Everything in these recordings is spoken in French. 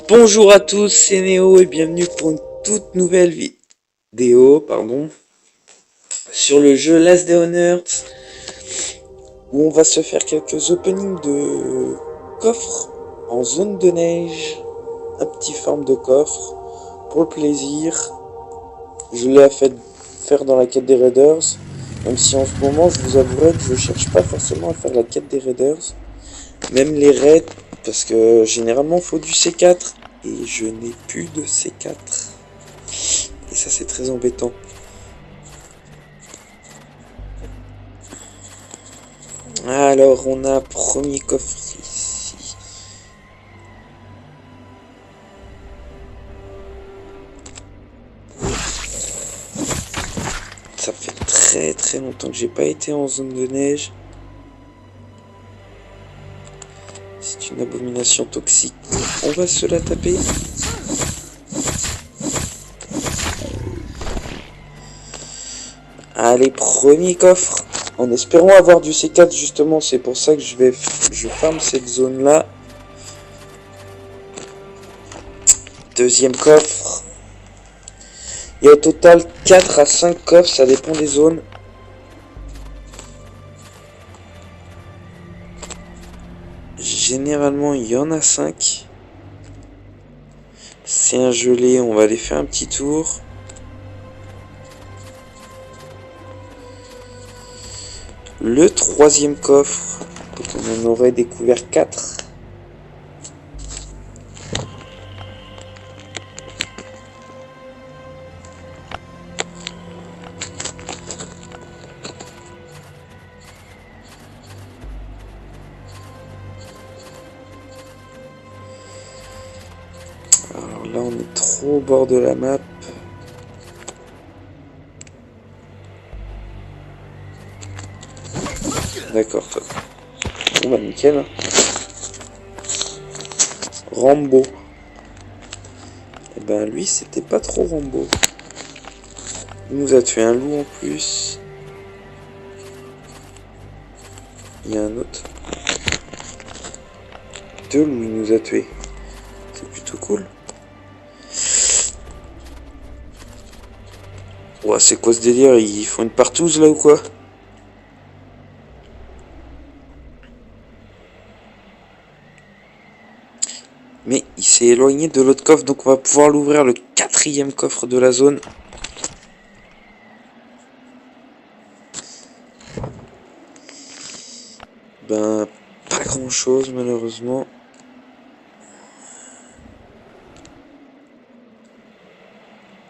Bonjour à tous, c'est Néo et bienvenue pour une toute nouvelle vidéo, sur le jeu Last Day on Earth, où on va se faire quelques openings de coffres en zone de neige, un petit farm de coffres, pour le plaisir. Je l'ai fait faire dans la quête des Raiders, même si en ce moment je vous avouerai que je cherche pas forcément à faire la quête des Raiders, même les raids, parce que généralement il faut du C4, et je n'ai plus de C4. Et ça c'est très embêtant. Alors on a un premier coffre ici. Ça fait très longtemps que j'ai pas été en zone de neige. C'est une abomination toxique. On va se la taper. Allez, premier coffre. En espérant avoir du C4 justement, c'est pour ça que je farme cette zone là. Deuxième coffre. Et au total 4 à 5 coffres, ça dépend des zones. Généralement il y en a 5. C'est un gelé, on va aller faire un petit tour. Le troisième coffre, donc on en aurait découvert 4. Alors là on est trop au bord de la map. D'accord, toi. Bon bah nickel. Rambo. Et ben lui c'était pas trop Rambo. Il nous a tué un loup en plus. Il y a un autre. 2 loups il nous a tué. C'est plutôt cool. Ouais, c'est quoi ce délire? Ils font une partouze là ou quoi? Mais il s'est éloigné de l'autre coffre, donc on va pouvoir l'ouvrir, le 4e coffre de la zone. Ben, pas grand chose malheureusement.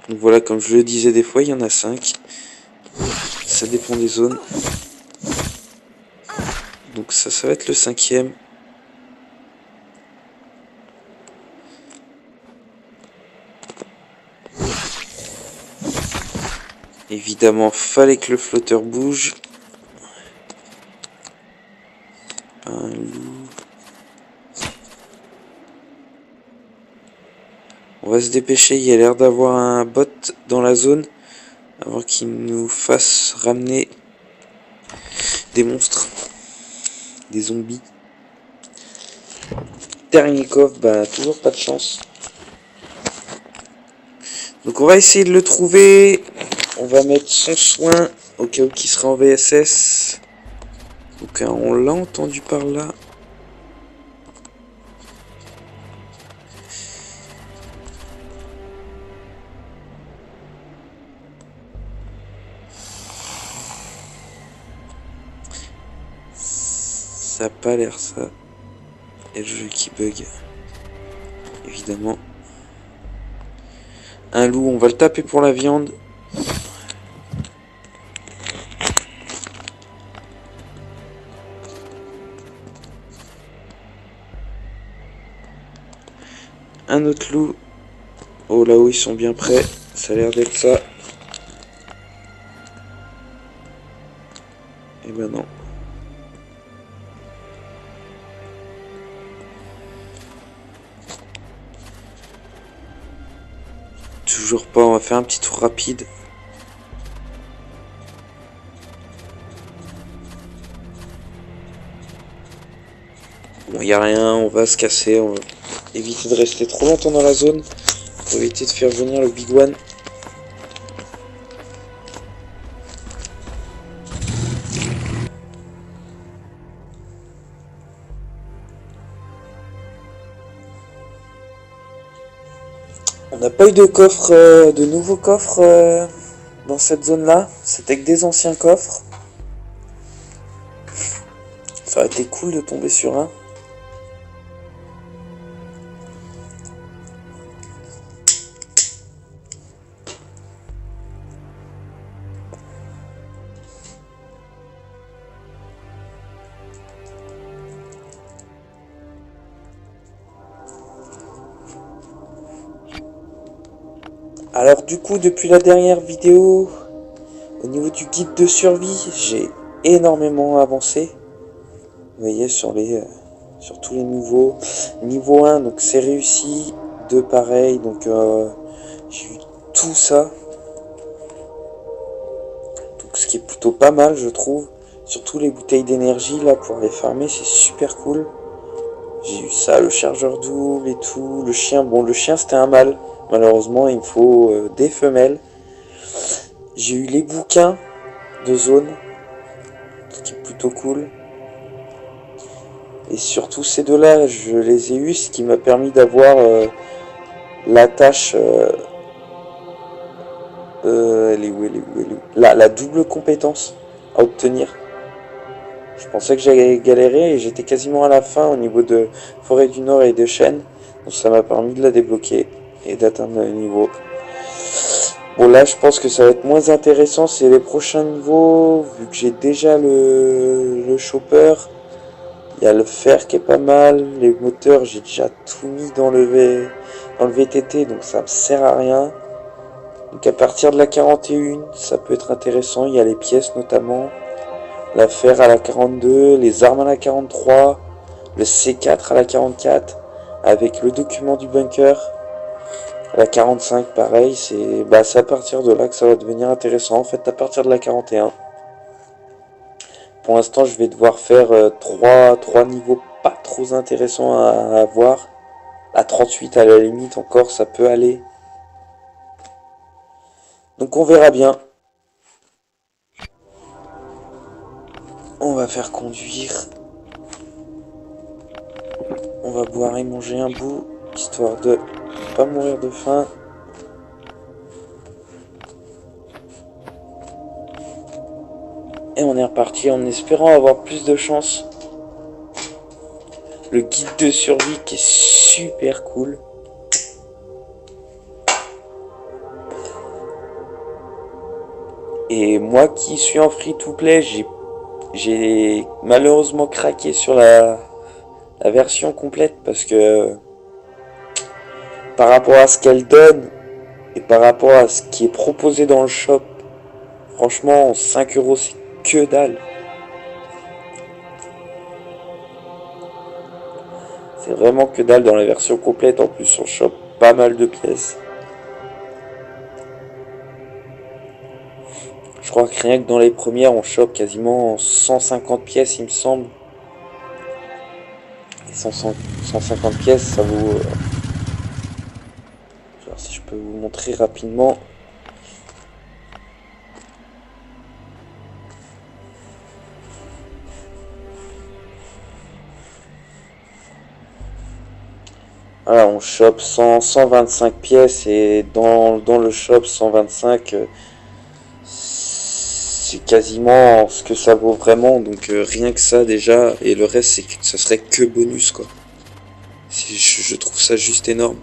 Donc voilà, comme je le disais, des fois il y en a 5. Ça dépend des zones. Donc ça va être le 5e. Évidemment, fallait que le flotteur bouge. Un loup. On va se dépêcher, il y a l'air d'avoir un bot dans la zone. Avant qu'il nous fasse ramener des monstres. Des zombies. Dernier coffre, bah toujours pas de chance. Donc on va essayer de le trouver. On va mettre son soin au cas où qu'il sera en VSS. Donc on l'a entendu par là. Ça a pas l'air ça. Et le jeu qui bug. Évidemment. Un loup, on va le taper pour la viande. Un autre loup. Oh là-haut, ils sont bien prêts. Ça a l'air d'être ça. Et ben non. Toujours pas, on va faire un petit tour rapide. Bon, y a rien, on va se casser. éviter de rester trop longtemps dans la zone pour éviter de faire venir le Big One. On n'a pas eu de coffre, de nouveaux coffres dans cette zone-là. C'était que des anciens coffres. Ça aurait été cool de tomber sur un. Alors du coup, depuis la dernière vidéo, au niveau du guide de survie, j'ai énormément avancé. Vous voyez sur tous les niveaux. Niveau 1, donc c'est réussi. 2 pareil, donc j'ai eu tout ça. Donc ce qui est plutôt pas mal, je trouve. Surtout les bouteilles d'énergie là pour les farmer, c'est super cool. J'ai eu ça, le chargeur double et tout. Le chien, bon le chien c'était un mâle. Malheureusement il me faut des femelles. J'ai eu les bouquins de zone, ce qui est plutôt cool. Et surtout ces deux-là, je les ai eus, ce qui m'a permis d'avoir la tâche... elle est où. La double compétence à obtenir. Je pensais que j'allais galérer et j'étais quasiment à la fin au niveau de Forêt du Nord et de Chêne. Donc ça m'a permis de la débloquer et d'atteindre le niveau. Bon là je pense que ça va être moins intéressant, c'est les prochains niveaux, vu que j'ai déjà le chopper. Il y a le fer qui est pas mal, les moteurs j'ai déjà tout mis dans le VTT donc ça me sert à rien. Donc à partir de la 41 ça peut être intéressant, il y a les pièces notamment. La fer à la 42, les armes à la 43, le C4 à la 44, avec le document du bunker. À la 45 pareil, c'est à partir de là que ça va devenir intéressant, en fait à partir de la 41. Pour l'instant je vais devoir faire 3 niveaux pas trop intéressants à avoir. À 38 à la limite encore ça peut aller. Donc on verra bien. On va faire conduire. On va boire et manger un bout, histoire de pas mourir de faim. Et on est reparti en espérant avoir plus de chance. Le guide de survie qui est super cool. Et moi qui suis en free-to-play, j'ai malheureusement craqué sur la version complète parce que par rapport à ce qu'elle donne et par rapport à ce qui est proposé dans le shop, franchement 5 € c'est que dalle. C'est vraiment que dalle dans la version complète, en plus on chope pas mal de pièces. Je crois que rien que dans les premières on chope quasiment 150 pièces il me semble. Et 150 pièces ça vaut... Alors si je peux vous montrer rapidement. Voilà, on chope 125 pièces et dans le shop 125 c'est quasiment ce que ça vaut vraiment, donc rien que ça déjà, et le reste c'est que ça serait que bonus quoi. Je trouve ça juste énorme.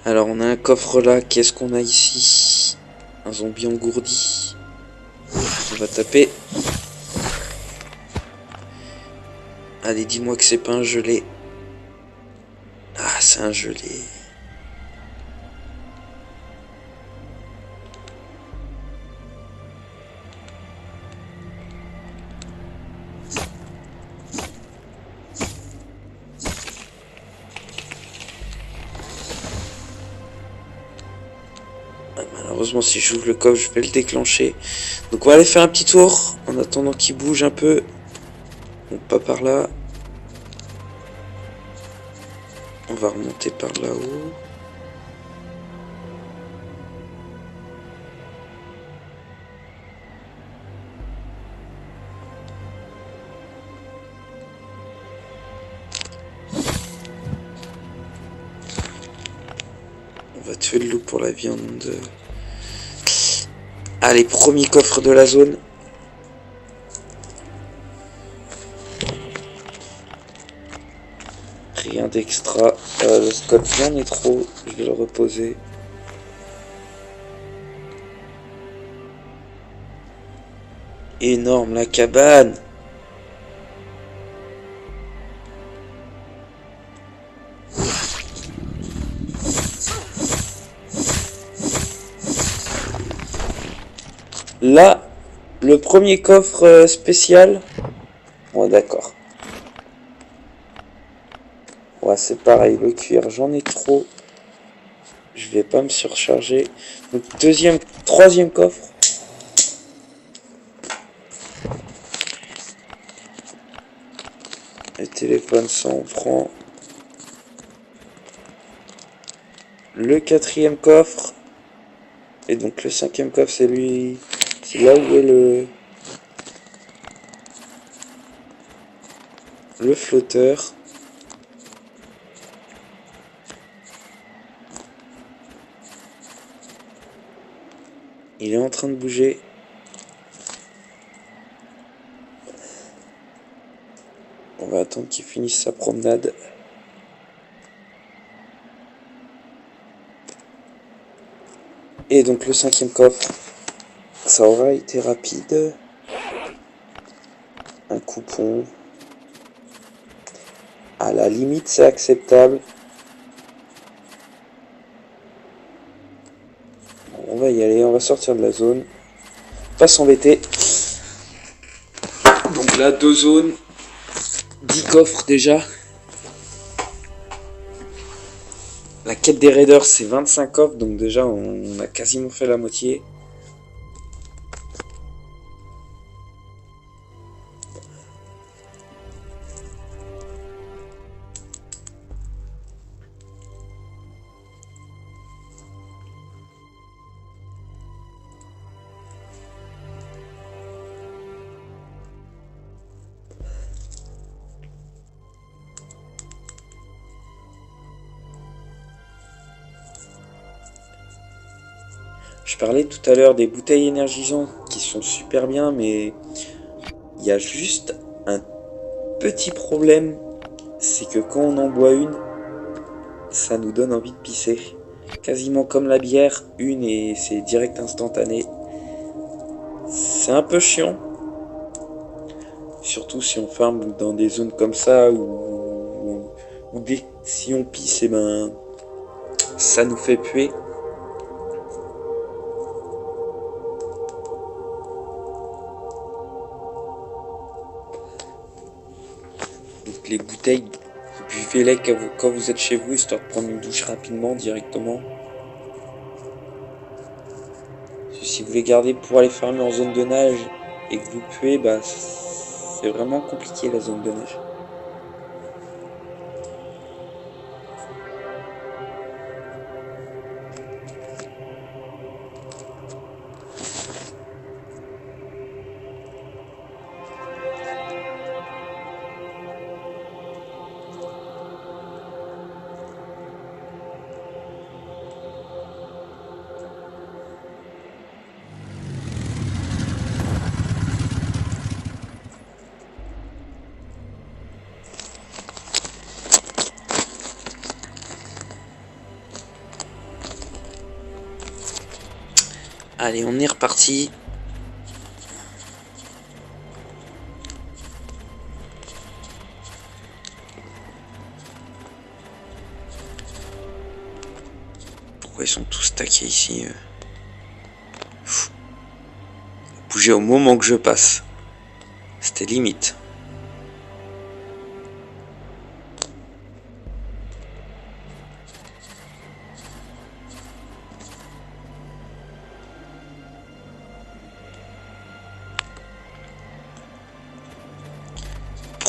Alors on a un coffre là, qu'est-ce qu'on a ici? Un zombie engourdi. On va taper. Allez, dis-moi que c'est pas un gelé. Ah, c'est un gelé. Malheureusement, si j'ouvre le coffre, je vais le déclencher. Donc on va aller faire un petit tour en attendant qu'il bouge un peu. Donc pas par là. On va remonter par là-haut. On va tuer le loup pour la viande. Allez, premier coffre de la zone. Rien d'extra. Le Scott j'en ai trop. Je vais le reposer. Énorme la cabane. Là, le premier coffre spécial. Ouais, d'accord. Ouais, c'est pareil, le cuir, j'en ai trop. Je vais pas me surcharger. Donc, troisième coffre. Le téléphone, ça on prend. Le quatrième coffre. Et donc, le cinquième coffre, c'est lui. C'est là où est le flotteur. Il est en train de bouger. On va attendre qu'il finisse sa promenade. Et donc le cinquième coffre, ça aura été rapide. Un coupon. À la limite, c'est acceptable. On va y aller, on va sortir de la zone. Pas s'embêter. Donc là, 2 zones. 10 coffres déjà. La quête des raiders, c'est 25 coffres. Donc déjà, on a quasiment fait la moitié. Je parlais tout à l'heure des bouteilles énergisantes qui sont super bien, mais il y a juste un petit problème, c'est que quand on en boit une, ça nous donne envie de pisser. Quasiment comme la bière, une et c'est direct instantané. C'est un peu chiant, surtout si on farme dans des zones comme ça où si on pisse, et ben ça nous fait puer. Donc les bouteilles, buvez-les quand vous êtes chez vous, histoire de prendre une douche rapidement, directement. Si vous les gardez pour aller farmer en zone de nage et que vous puez, bah c'est vraiment compliqué la zone de nage. Allez, on est reparti. Pourquoi ils sont tous stackés ici? Bouger au moment que je passe. C'était limite.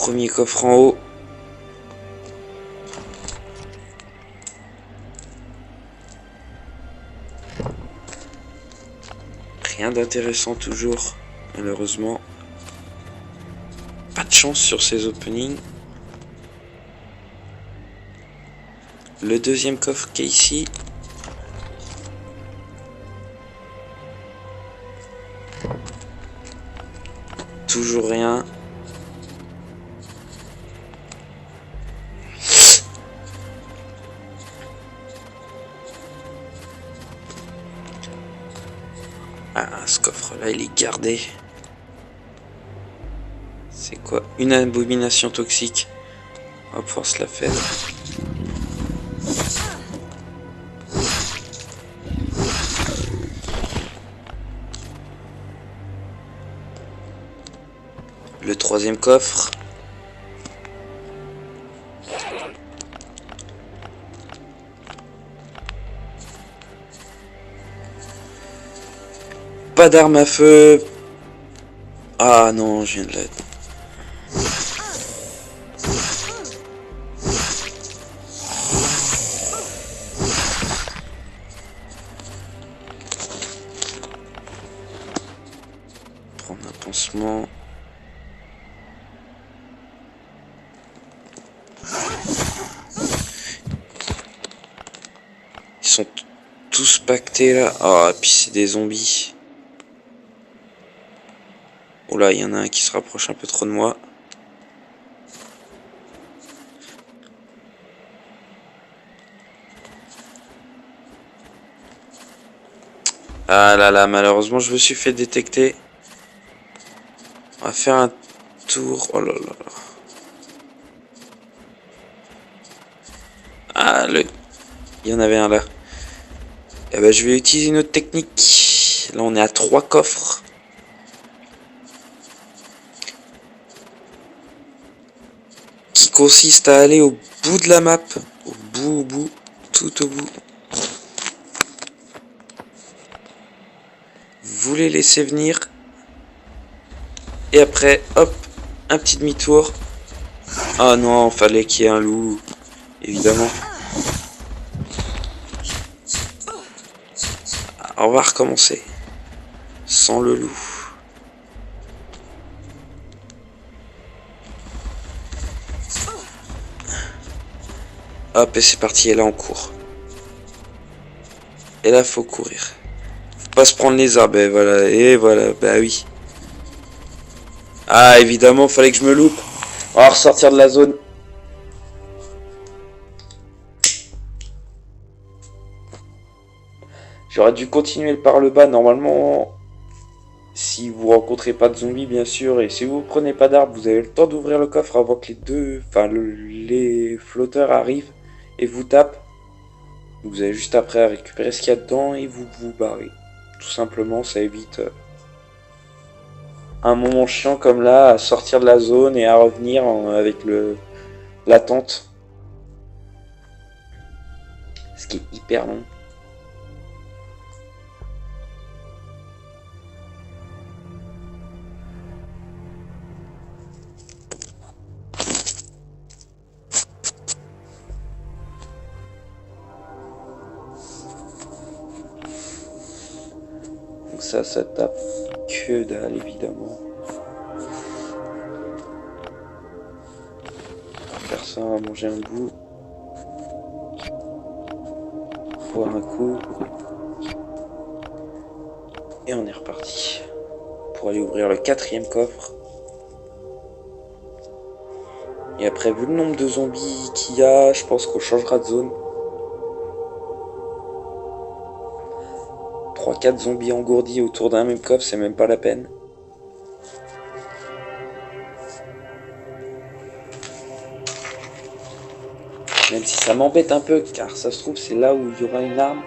Premier coffre en haut. Rien d'intéressant toujours, malheureusement. Pas de chance sur ces openings. Le deuxième coffre qui est ici. Toujours rien. Ah, ce coffre-là, il est gardé. C'est quoi? Une abomination toxique. On va pouvoir se la faire. Le troisième coffre. Pas d'arme à feu. Ah non, je viens de la... Prendre un pansement. Ils sont tous pactés là. Ah, et puis c'est des zombies. Oh là, il y en a un qui se rapproche un peu trop de moi. Ah là là, malheureusement, je me suis fait détecter. On va faire un tour. Oh là là là. Ah, il y en avait un là. Eh ben, je vais utiliser une autre technique. Là, on est à 3 coffres. Qui consiste à aller au bout de la map. Au bout, tout au bout. Vous les laissez venir. Et après, hop, un petit demi-tour. Ah non, fallait qu'il y ait un loup. Évidemment. On va recommencer. Sans le loup. Hop, et c'est parti, et là on court. Et là, faut courir. Faut pas se prendre les arbres, et voilà, bah oui. Ah, évidemment, fallait que je me loupe. On va ressortir de la zone. J'aurais dû continuer par le bas, normalement. Si vous rencontrez pas de zombies, bien sûr, et si vous prenez pas d'arbres, vous avez le temps d'ouvrir le coffre avant que les flotteurs arrivent et vous tapent. Vous avez juste après à récupérer ce qu'il y a dedans et vous vous barrez. Tout simplement, ça évite un moment chiant comme là, à sortir de la zone et à revenir avec l'attente. Ce qui est hyper long. Donc ça tape que dalle évidemment. Personne va manger un bout. Boire un coup. Et on est reparti. Pour aller ouvrir le 4e coffre. Et après, vu le nombre de zombies qu'il y a, je pense qu'on changera de zone. 3-4 zombies engourdis autour d'un même coffre, c'est même pas la peine. Même si ça m'embête un peu, car ça se trouve c'est là où il y aura une arme.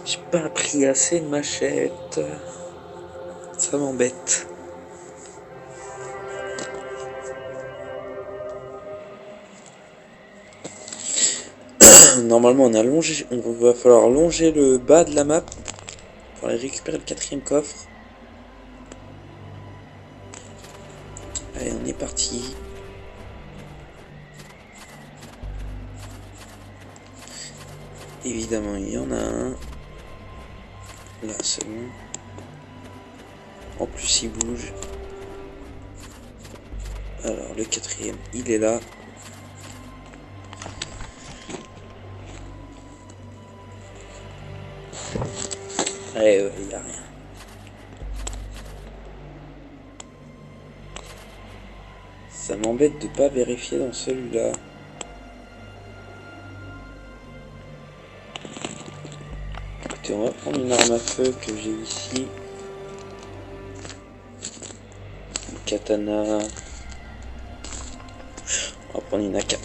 J'ai pas pris assez de machettes. Ça m'embête. Normalement on va falloir longer le bas de la map pour aller récupérer le 4e coffre. Allez, on est parti. Évidemment, il y en a un. Là, c'est bon. En plus, il bouge. Alors, le 4e, il est là. Allez, il n'y a rien. Ça m'embête de pas vérifier dans celui-là. Écoutez, on va prendre une arme à feu que j'ai ici. Une katana. On va prendre une AK.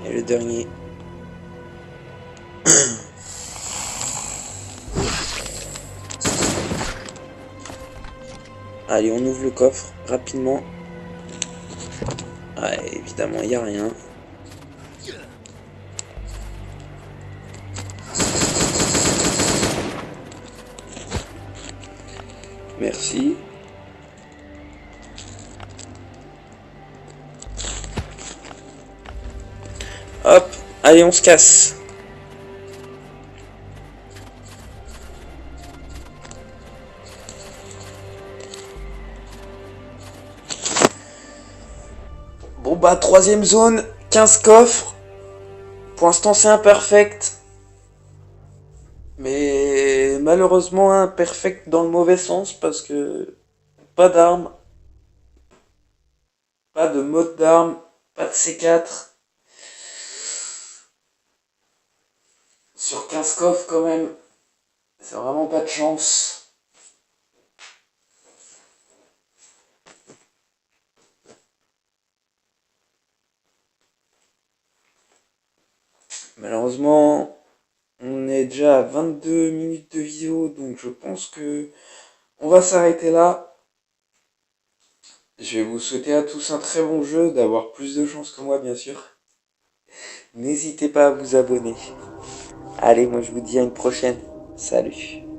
Et le dernier. Allez, on ouvre le coffre rapidement. Ah, évidemment, il n'y a rien. Merci. Hop, allez, on se casse. Bon bah, 3e zone, 15 coffres. Pour l'instant, c'est imperfect. Mais malheureusement, imperfect dans le mauvais sens parce que pas d'armes, pas de mode d'armes, pas de C4. Sur 15 coffres quand même, c'est vraiment pas de chance. Malheureusement, on est déjà à 22 minutes de vidéo, donc je pense que on va s'arrêter là. Je vais vous souhaiter à tous un très bon jeu, d'avoir plus de chance que moi bien sûr. N'hésitez pas à vous abonner. Allez, moi je vous dis à une prochaine. Salut.